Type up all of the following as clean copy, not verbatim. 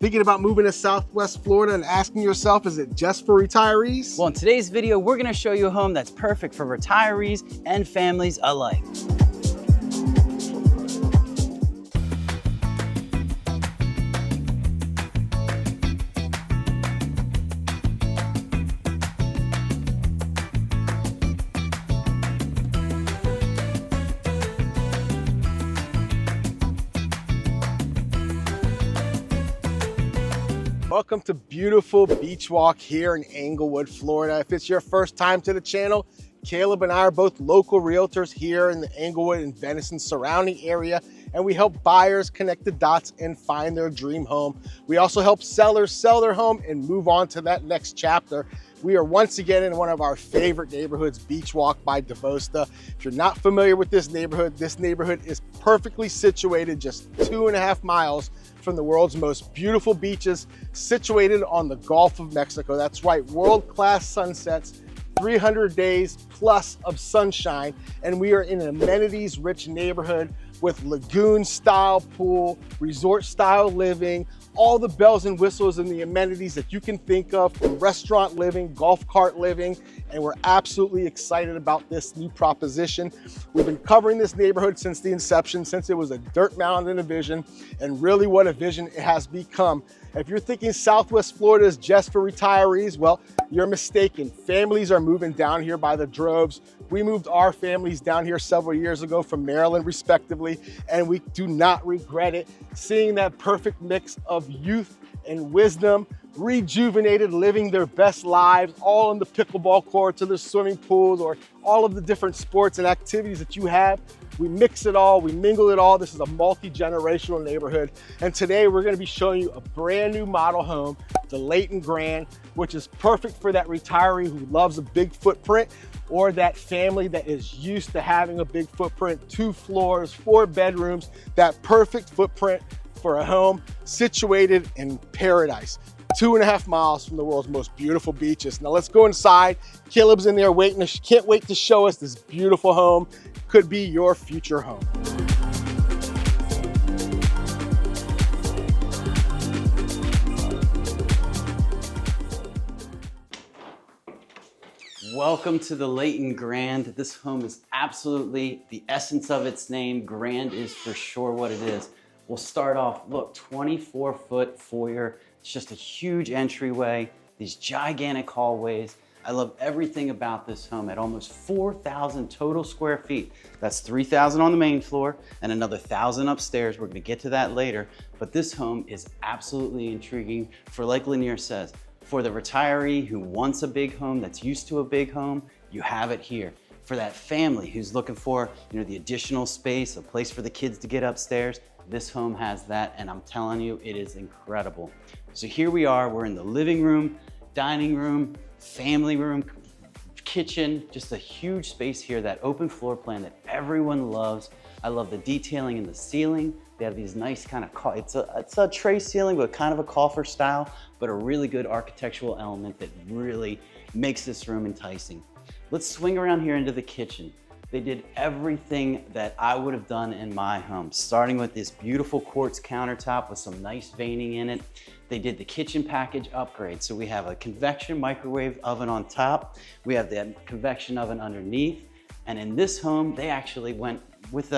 Thinking about moving to Southwest Florida and asking yourself, is it just for retirees? Well, in today's video, we're gonna show you a home that's perfect for retirees and families alike. Welcome to beautiful Beach Walk here in Englewood, Florida. If it's your first time to the channel, Caleb and I are both local realtors here in the Englewood and Venice and surrounding area, and we help buyers connect the dots and find their dream home. We also help sellers sell their home and move on to that next chapter. We are once again in one of our favorite neighborhoods, Beach Walk by Devosta. If you're not familiar with this neighborhood is perfectly situated just 2.5 miles from the world's most beautiful beaches, situated on the Gulf of Mexico. That's right, world-class sunsets, 300 days plus of sunshine, and we are in an amenities-rich neighborhood with lagoon-style pool, resort-style living, all the bells and whistles and the amenities that you can think of, from restaurant living, golf cart living, and we're absolutely excited about this new proposition. We've been covering this neighborhood since the inception, since it was a dirt mound and a vision, and really what a vision it has become. If you're thinking Southwest Florida is just for retirees, well, you're mistaken. Families are moving down here by the droves. We moved our families down here several years ago from Maryland, respectively, and we do not regret it. Seeing that perfect mix of youth and wisdom, rejuvenated, living their best lives, all in the pickleball courts or the swimming pools or all of the different sports and activities that you have. We mix it all, we mingle it all. This is a multi-generational neighborhood. And today we're gonna be showing you a brand new model home, the Layton Grande, which is perfect for that retiree who loves a big footprint, or that family that is used to having a big footprint, 2 floors, 4 bedrooms, that perfect footprint for a home situated in paradise. 2.5 miles from the world's most beautiful beaches. Now let's go inside. Caleb's in there waiting. She can't wait to show us this beautiful home. Could be your future home. Welcome to the Layton Grande. This home is absolutely the essence of its name. Grand is for sure what it is. We'll start off, look, 24-foot foyer. It's just a huge entryway, these gigantic hallways. I love everything about this home. At almost 4,000 total square feet. That's 3,000 on the main floor and another 1,000 upstairs. We're gonna get to that later. But this home is absolutely intriguing for, like Lanir says, for the retiree who wants a big home, that's used to a big home, you have it here. For that family who's looking for, the additional space, a place for the kids to get upstairs, this home has that, and I'm telling you, it is incredible. So here we are, we're in the living room, dining room, family room, kitchen, just a huge space here, that open floor plan that everyone loves. I love the detailing in the ceiling. They have these nice kind of, it's a tray ceiling, but kind of a coffer style, but a really good architectural element that really makes this room enticing. Let's swing around here into the kitchen. They did everything that I would have done in my home, starting with this beautiful quartz countertop with some nice veining in it. They did the kitchen package upgrade. So we have a convection microwave oven on top. We have the convection oven underneath. And in this home, they actually went with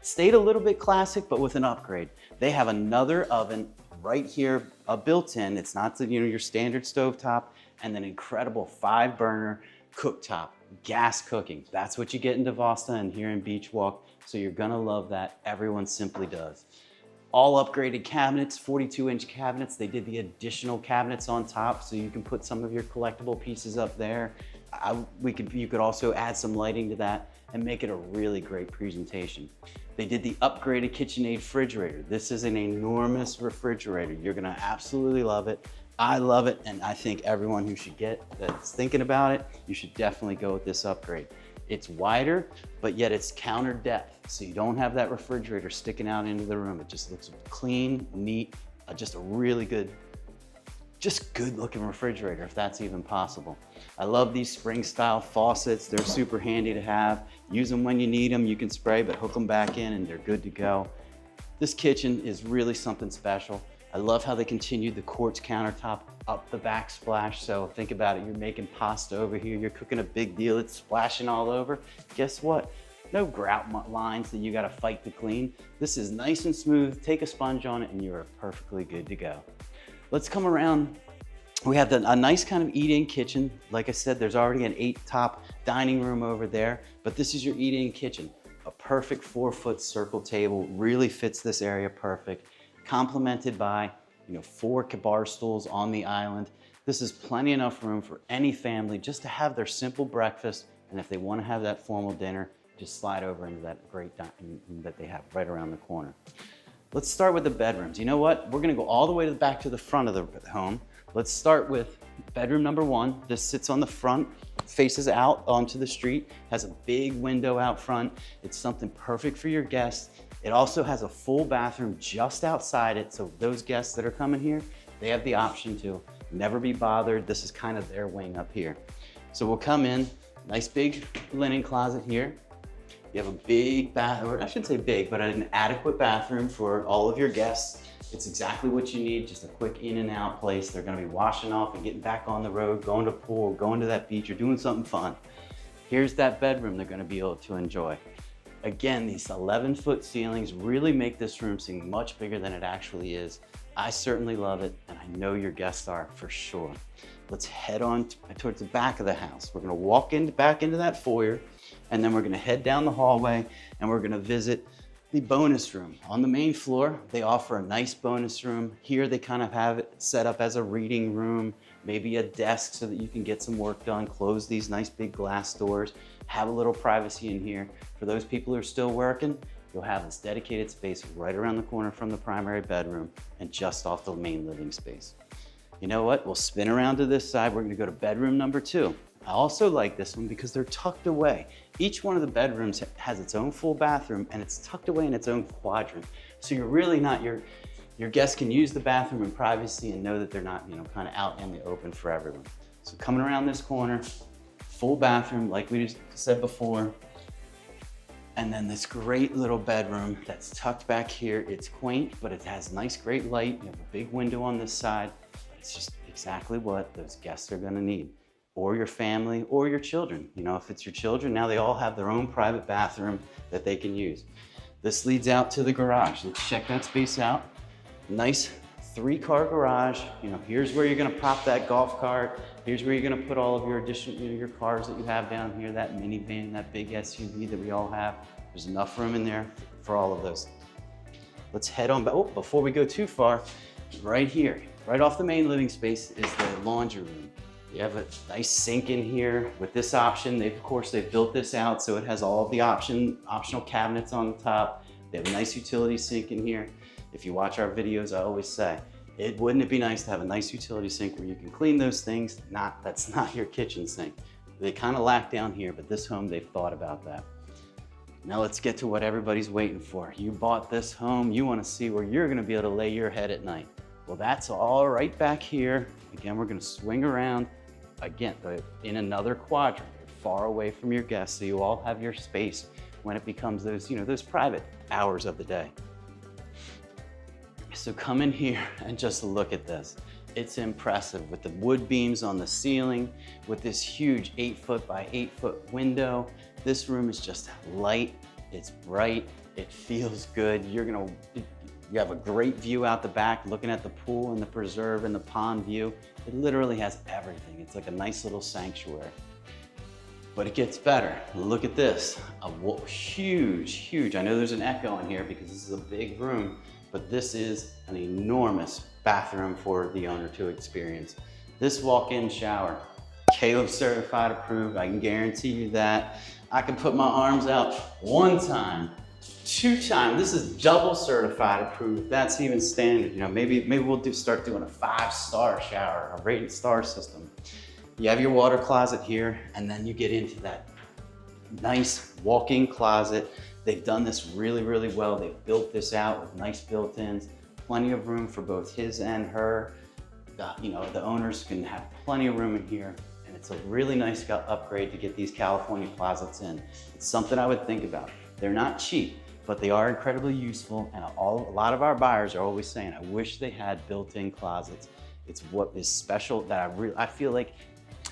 stayed a little bit classic, but with an upgrade. They have another oven right here, built in. It's not your standard stovetop, and an incredible 5-burner cooktop. Gas cooking. That's what you get in Devosta and here in Beach Walk. So you're gonna love that. Everyone simply does. All upgraded cabinets, 42-inch cabinets. They did the additional cabinets on top so you can put some of your collectible pieces up there. You could also add some lighting to that and make it a really great presentation. They did the upgraded KitchenAid refrigerator. This is an enormous refrigerator. You're gonna absolutely love it. I love it, and I think everyone who should that's thinking about it, you should definitely go with this upgrade. It's wider, but yet it's counter depth, so you don't have that refrigerator sticking out into the room. It just looks clean, neat, just a really good looking refrigerator, if that's even possible. I love these spring style faucets. They're super handy to have. Use them when you need them. You can spray, but hook them back in and they're good to go. This kitchen is really something special. I love how they continued the quartz countertop up the backsplash. So think about it, you're making pasta over here, you're cooking a big deal, it's splashing all over. Guess what? No grout lines that you gotta fight to clean. This is nice and smooth, take a sponge on it and you're perfectly good to go. Let's come around. We have a nice kind of eat-in kitchen. Like I said, there's already an 8-top dining room over there, but this is your eat-in kitchen. A perfect 4-foot circle table, really fits this area perfect. Complemented by 4 bar stools on the island. This is plenty enough room for any family just to have their simple breakfast, and if they want to have that formal dinner, just slide over into that great dining room that they have right around the corner. Let's start with the bedrooms. You know what? We're gonna go all the way back to the front of the home. Let's start with bedroom number 1. This sits on the front, faces out onto the street, has a big window out front. It's something perfect for your guests. It also has a full bathroom just outside it, so those guests that are coming here, they have the option to never be bothered. This is kind of their wing up here. So we'll come in, nice big linen closet here. You have a big bath, or I shouldn't say big, but an adequate bathroom for all of your guests. It's exactly what you need, just a quick in and out place. They're gonna be washing off and getting back on the road, going to pool, going to that beach, or doing something fun. Here's that bedroom they're gonna be able to enjoy. Again, these 11-foot ceilings really make this room seem much bigger than it actually is. I certainly love it, and I know your guests are for sure. Let's head on towards the back of the house. We're gonna walk back into that foyer, and then we're gonna head down the hallway, and we're gonna visit the bonus room. On the main floor, they offer a nice bonus room. Here, they kind of have it set up as a reading room, maybe a desk so that you can get some work done, close these nice big glass doors, have a little privacy in here. For those people who are still working, you'll have this dedicated space right around the corner from the primary bedroom and just off the main living space. You know what? We'll spin around to this side. We're gonna go to bedroom number 2. I also like this one because they're tucked away. Each one of the bedrooms has its own full bathroom and it's tucked away in its own quadrant. So you're really not, your guests can use the bathroom in privacy and know that they're not, kind of out in the open for everyone. So coming around this corner, full bathroom, like we just said before. And then this great little bedroom that's tucked back here. It's quaint, but it has nice, great light. You have a big window on this side. It's just exactly what those guests are gonna need. Or your family, or your children. If it's your children, now they all have their own private bathroom that they can use. This leads out to the garage. Let's check that space out. Nice 3-car garage. Here's where you're gonna prop that golf cart. Here's where you're gonna put all of your additional, your cars that you have down here, that minivan, that big SUV that we all have. There's enough room in there for all of those. Let's head on back. Oh, before we go too far, right here, right off the main living space is the laundry room. You have a nice sink in here with this option. Of course, they've built this out so it has all of the optional cabinets on the top. They have a nice utility sink in here. If you watch our videos, I always say, wouldn't it be nice to have a nice utility sink where you can clean those things? That's not your kitchen sink. They kind of lack down here, but this home, they've thought about that. Now let's get to what everybody's waiting for. You bought this home, you want to see where you're going to be able to lay your head at night. Well, that's all right back here. Again, we're going to swing around. Again, in another quadrant, far away from your guests, so you all have your space when it becomes those, those private hours of the day. So come in here and just look at this. It's impressive with the wood beams on the ceiling, with this huge 8-foot by 8-foot window. This room is just light, it's bright, it feels good. You have a great view out the back, looking at the pool and the preserve and the pond view. It literally has everything. It's like a nice little sanctuary. But it gets better. Look at this, huge. I know there's an echo in here because this is a big room, but this is an enormous bathroom for the owner to experience. This walk-in shower, Caleb certified approved, I can guarantee you that. I can put my arms out 1 time, 2 times. This is double certified approved. That's even standard. Maybe we'll start doing a 5-star shower, a rated star system. You have your water closet here, and then you get into that nice walk-in closet. They've done this really, really well. They've built this out with nice built-ins, plenty of room for both his and her. The owners can have plenty of room in here, and it's a really nice upgrade to get these California closets in. It's something I would think about. They're not cheap, but they are incredibly useful. And a lot of our buyers are always saying, I wish they had built-in closets. It's what is special that I feel like,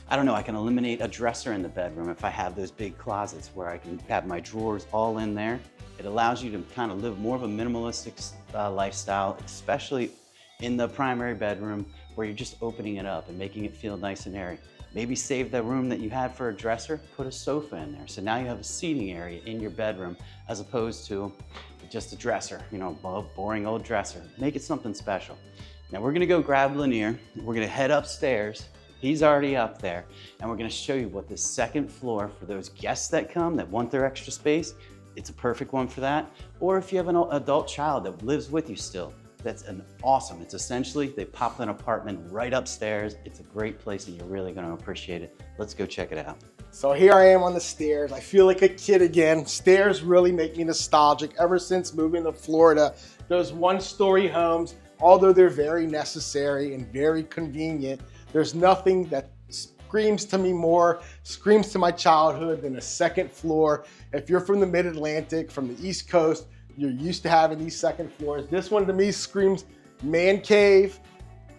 I don't know, I can eliminate a dresser in the bedroom if I have those big closets where I can have my drawers all in there. It allows you to kind of live more of a minimalistic lifestyle, especially in the primary bedroom where you're just opening it up and making it feel nice and airy. Maybe save the room that you had for a dresser, put a sofa in there. So now you have a seating area in your bedroom as opposed to just a dresser, you know, a boring old dresser. Make it something special. Now we're gonna go grab Lanir. We're gonna head upstairs. He's already up there. And we're gonna show you what the second floor for those guests that come that want their extra space, it's a perfect one for that. Or if you have an adult child that lives with you still, that's awesome. It's essentially, they pop an apartment right upstairs. It's a great place and you're really gonna appreciate it. Let's go check it out. So here I am on the stairs. I feel like a kid again. Stairs really make me nostalgic ever since moving to Florida. Those one-story homes, although they're very necessary and very convenient, there's nothing that screams to my childhood than a second floor. If you're from the mid-Atlantic, from the East Coast, you're used to having these second floors. This one to me screams man cave,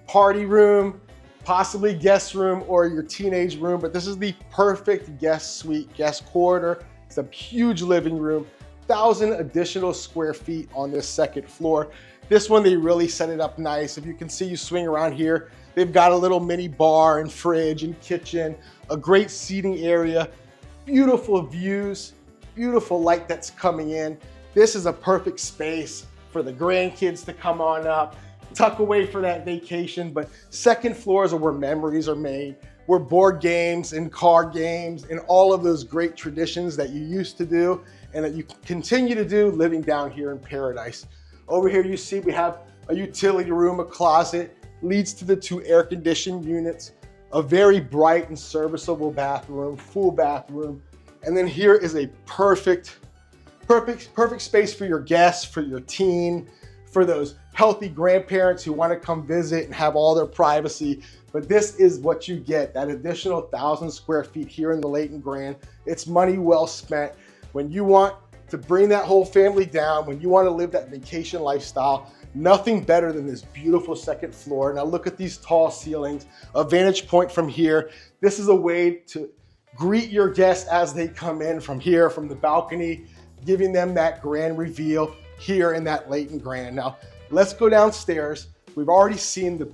party room, possibly guest room or your teenage room, but this is the perfect guest suite, guest corridor. It's a huge living room, 1,000 additional square feet on this second floor. This one, they really set it up nice. If you can see, you swing around here, they've got a little mini bar and fridge and kitchen, a great seating area, beautiful views, beautiful light that's coming in. This is a perfect space for the grandkids to come on up, tuck away for that vacation, but second floors are where memories are made, where board games and card games and all of those great traditions that you used to do and that you continue to do living down here in paradise. Over here you see we have a utility room, a closet, leads to the 2 air-conditioned units, a very bright and serviceable bathroom, full bathroom, and then here is a perfect space for your guests, for your teen, for those healthy grandparents who want to come visit and have all their privacy. But this is what you get, that additional 1,000 square feet here in the Layton Grande. It's money well spent. When you want to bring that whole family down, when you want to live that vacation lifestyle, nothing better than this beautiful second floor. Now look at these tall ceilings, a vantage point from here. This is a way to greet your guests as they come in from here, from the balcony, giving them that grand reveal here in that Layton Grande. Now, let's go downstairs. We've already seen the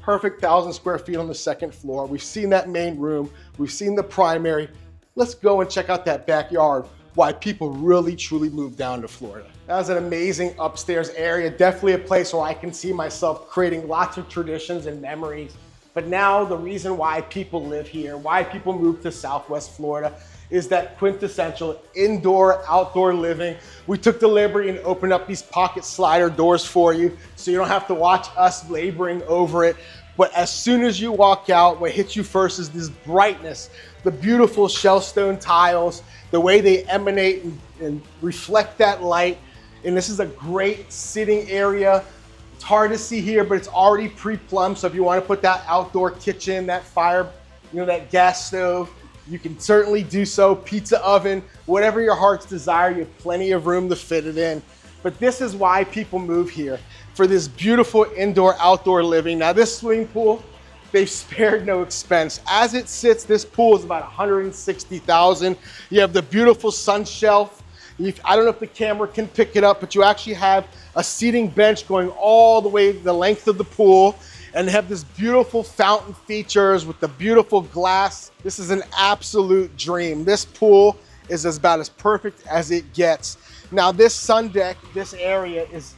perfect 1,000 square feet on the second floor. We've seen that main room. We've seen the primary. Let's go and check out that backyard, why people really, truly move down to Florida. That was an amazing upstairs area. Definitely a place where I can see myself creating lots of traditions and memories. But now the reason why people live here, why people move to Southwest Florida, is that quintessential indoor, outdoor living. We took the liberty and opened up these pocket slider doors for you so you don't have to watch us laboring over it. But as soon as you walk out, what hits you first is this brightness, the beautiful shellstone tiles, the way they emanate and reflect that light. And this is a great sitting area. It's hard to see here, but it's already pre-plumbed. So if you want to put that outdoor kitchen, that fire, that gas stove, you can certainly do so. Pizza oven, whatever your heart's desire, you have plenty of room to fit it in. But this is why people move here, for this beautiful indoor outdoor living. Now this swimming pool, they've spared no expense. As it sits, this pool is about $160,000. You have the beautiful sun shelf. I don't know if the camera can pick it up, but you actually have a seating bench going all the way the length of the pool, and have this beautiful fountain features with the beautiful glass. This is an absolute dream. This pool is about as perfect as it gets. Now this sun deck, this area is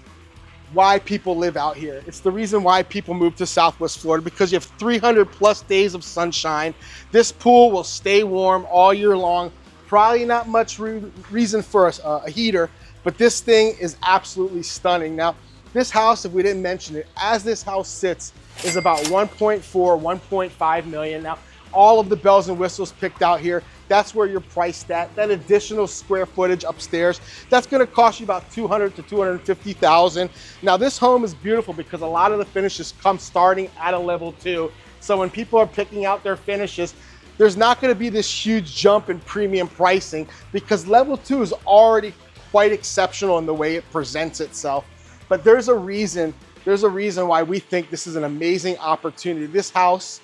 why people live out here. It's the reason why people move to Southwest Florida, because you have 300 plus days of sunshine. This pool will stay warm all year long. Probably not much reason for a heater, but this thing is absolutely stunning. Now, this house, if we didn't mention it, as this house sits, is about 1.4, 1.5 million. Now, all of the bells and whistles picked out here, that's where you're priced at. That additional square footage upstairs, that's gonna cost you about $200,000 to $250,000. Now, this home is beautiful because a lot of the finishes come starting at a level 2. So when people are picking out their finishes, there's not gonna be this huge jump in premium pricing because level 2 is already quite exceptional in the way it presents itself. But there's a reason why we think this is an amazing opportunity. This house,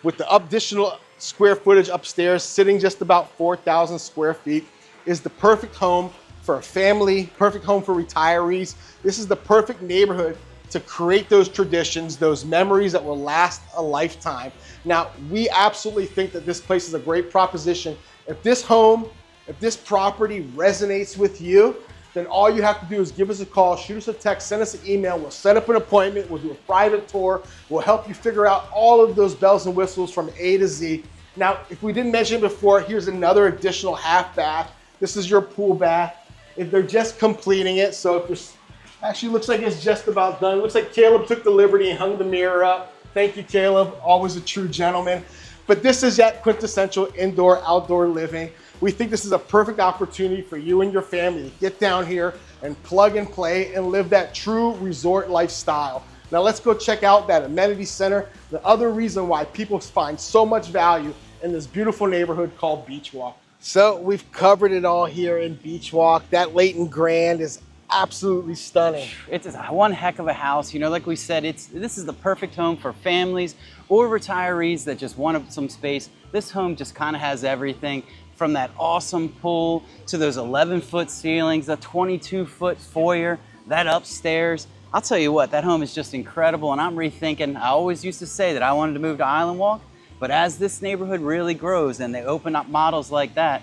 with the additional square footage upstairs, sitting just about 4,000 square feet, is the perfect home for a family, perfect home for retirees. This is the perfect neighborhood to create those traditions, those memories that will last a lifetime. Now, we absolutely think that this place is a great proposition. If this home, if this property resonates with you, then all you have to do is give us a call, shoot us a text, send us an email. We'll set up an appointment. We'll do a private tour. We'll help you figure out all of those bells and whistles from A to Z. Now, if we didn't mention it before, here's another additional half bath. This is your pool bath. If they're just completing it, so if there's, actually looks like it's just about done. Looks like Caleb took the liberty and hung the mirror up. Thank you, Caleb. Always a true gentleman. But this is that quintessential indoor-outdoor living. We think this is a perfect opportunity for you and your family to get down here and plug and play and live that true resort lifestyle. Now let's go check out that amenity center. The other reason why people find so much value in this beautiful neighborhood called BeachWalk. So we've covered it all here in BeachWalk. That Layton Grande is absolutely stunning. It's one heck of a house. You know, like we said, this is the perfect home for families or retirees that just want some space. This home just kind of has everything, from that awesome pool to those 11-foot ceilings, the 22-foot foyer, that upstairs. I'll tell you what, that home is just incredible, and I'm rethinking. I always used to say that I wanted to move to Island Walk, but as this neighborhood really grows and they open up models like that,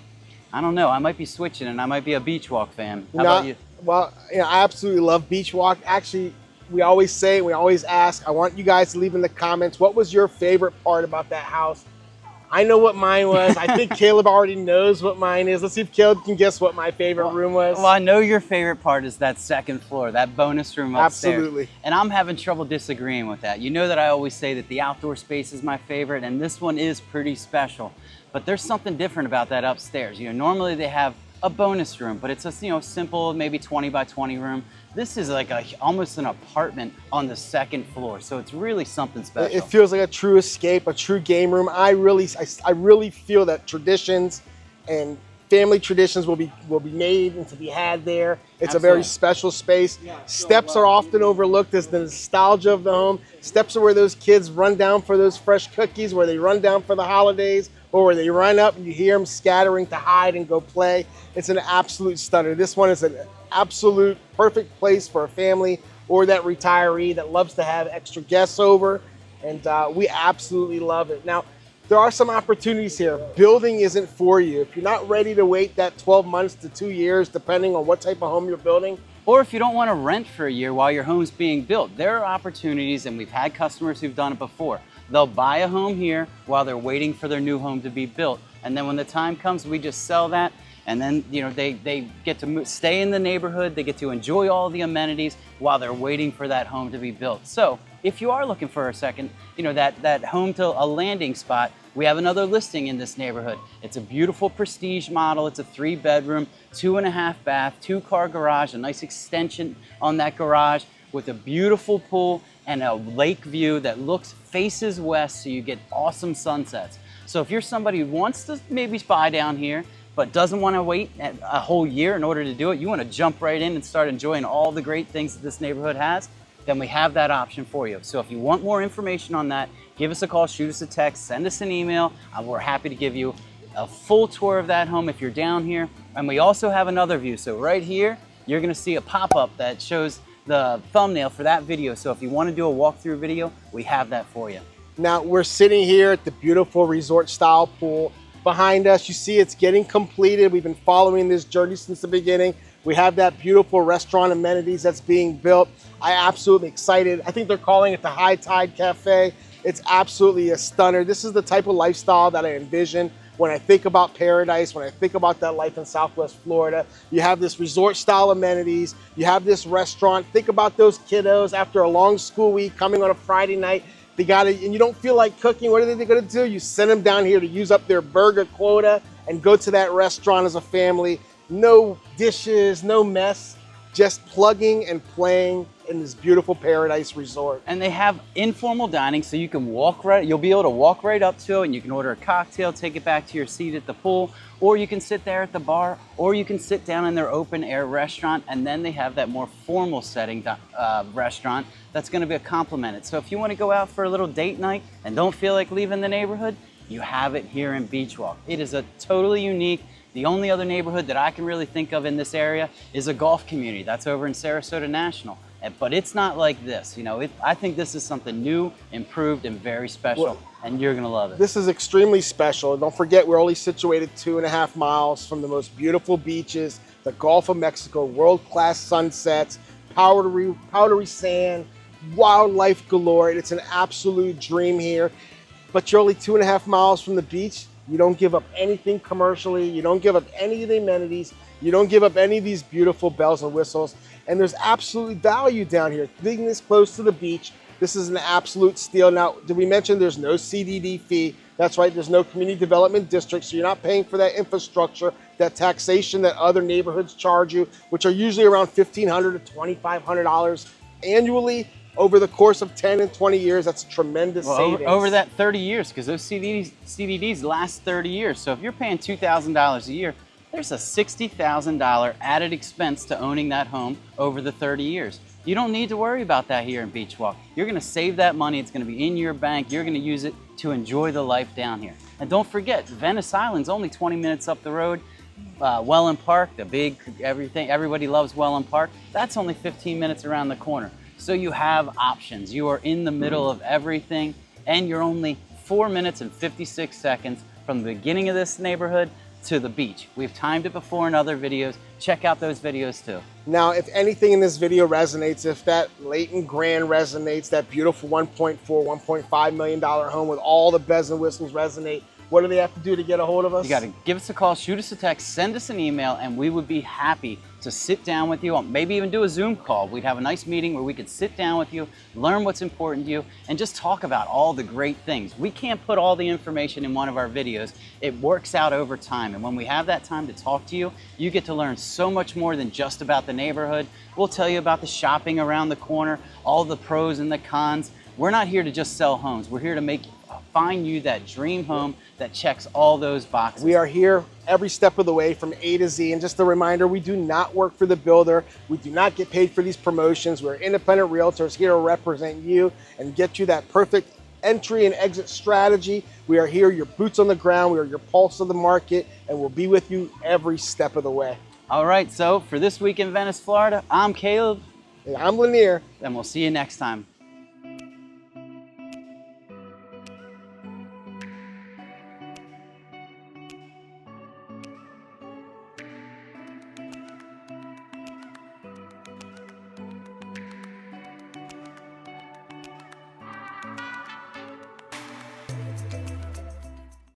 I don't know, I might be switching and I might be a BeachWalk fan. How about you? Well, you know, I absolutely love BeachWalk. Actually, we always say, we always ask, I want you guys to leave in the comments, what was your favorite part about that house? I know what mine was. I think Caleb already knows what mine is. Let's see if Caleb can guess what my favorite room was. Well, I know your favorite part is that second floor, that bonus room upstairs. Absolutely. And I'm having trouble disagreeing with that. You know that I always say that the outdoor space is my favorite, and this one is pretty special. But there's something different about that upstairs. You know, normally they have a bonus room, but it's a, you know, simple, maybe 20 by 20 room. This is like almost an apartment on the second floor, so it's really something special. It feels like a true escape, a true game room. I really feel that traditions and family traditions will be made and to be had there. It's Absolutely. A very special space. Yeah, steps are often overlooked as the nostalgia of the home. Steps are where those kids run down for those fresh cookies, where they run down for the holidays, or where they run up and you hear them scattering to hide and go play. It's an absolute stunner. This one is an absolute perfect place for a family or that retiree that loves to have extra guests over, and we absolutely love it. Now, there are some opportunities here. Building isn't for you. If you're not ready to wait that 12 months to 2 years, depending on what type of home you're building, or if you don't want to rent for a year while your home's being built, there are opportunities, and we've had customers who've done it before. They'll buy a home here while they're waiting for their new home to be built, and then when the time comes, we just sell that. And then, you know, they get to stay in the neighborhood, they get to enjoy all the amenities while they're waiting for that home to be built. So if you are looking for a second, you know, that home to a landing spot, we have another listing in this neighborhood. It's a beautiful prestige model. It's a 3-bedroom, 2.5 bath, 2-car garage, a nice extension on that garage with a beautiful pool and a lake view that faces west, so you get awesome sunsets. So if you're somebody who wants to maybe buy down here, but doesn't want to wait a whole year in order to do it, you want to jump right in and start enjoying all the great things that this neighborhood has, then we have that option for you. So if you want more information on that, give us a call, shoot us a text, send us an email. We're happy to give you a full tour of that home if you're down here. And we also have another view. So right here, you're going to see a pop-up that shows the thumbnail for that video. So if you want to do a walkthrough video, we have that for you. Now we're sitting here at the beautiful resort style pool. Behind us, you see it's getting completed. We've been following this journey since the beginning. We have that beautiful restaurant amenities that's being built. I'm absolutely excited. I think they're calling it the High Tide Cafe. It's absolutely a stunner. This is the type of lifestyle that I envision when I think about paradise, when I think about that life in Southwest Florida. You have this resort style amenities. You have this restaurant. Think about those kiddos after a long school week coming on a Friday night. And you don't feel like cooking. What are they going to do? You send them down here to use up their burger quota and go to that restaurant as a family. No dishes, no mess, just plugging and playing in this beautiful paradise resort. And they have informal dining, so you can walk right, you'll be able to walk right up to it, and you can order a cocktail, take it back to your seat at the pool, or you can sit there at the bar, or you can sit down in their open air restaurant, and then they have that more formal setting restaurant that's gonna be complemented. So if you wanna go out for a little date night and don't feel like leaving the neighborhood, you have it here in Beach Walk. It is a totally unique. The only other neighborhood that I can really think of in this area is a golf community. That's over in Sarasota National. But it's not like this. You know, I think this is something new, improved, and very special, and you're gonna love it. This is extremely special. Don't forget, we're only situated 2.5 miles from the most beautiful beaches, the Gulf of Mexico, world-class sunsets, powdery sand, wildlife galore. It's an absolute dream here. But you're only 2.5 miles from the beach. You don't give up anything commercially. You don't give up any of the amenities. You don't give up any of these beautiful bells and whistles. And there's absolutely value down here. Being this close to the beach, this is an absolute steal. Now, did we mention there's no CDD fee? That's right, there's no community development district, so you're not paying for that infrastructure, that taxation that other neighborhoods charge you, which are usually around $1,500 to $2,500 annually. Over the course of 10 and 20 years, that's tremendous savings. Over that 30 years, because those CDDs last 30 years. So if you're paying $2,000 a year, there's a $60,000 added expense to owning that home over the 30 years. You don't need to worry about that here in Beach Walk. You're gonna save that money, it's gonna be in your bank, you're gonna use it to enjoy the life down here. And don't forget, Venice Island's only 20 minutes up the road. Welland Park, the big everything, everybody loves Welland Park, that's only 15 minutes around the corner. So you have options. You are in the middle of everything, and you're only 4 minutes and 56 seconds from the beginning of this neighborhood to the beach. We've timed it before in other videos. Check out those videos too. Now, if anything in this video resonates, if that Layton Grande resonates, that beautiful $1.4, $1.5 million home with all the bells and whistles resonate, what do they have to do to get a hold of us? You got to give us a call, shoot us a text, send us an email, and we would be happy to sit down with you, maybe even do a Zoom call. We'd have a nice meeting where we could sit down with you, learn what's important to you, and just talk about all the great things. We can't put all the information in one of our videos. It works out over time, and when we have that time to talk to you, you get to learn so much more than just about the neighborhood. We'll tell you about the shopping around the corner, all the pros and the cons. We're not here to just sell homes. We're here to find you that dream home that checks all those boxes. We are here every step of the way from A to Z. And just a reminder, we do not work for the builder. We do not get paid for these promotions. We're independent realtors here to represent you and get you that perfect entry and exit strategy. We are here, your boots on the ground. We are your pulse of the market, and we'll be with you every step of the way. All right, so for this week in Venice, Florida, I'm Caleb. And I'm Lanir. And we'll see you next time.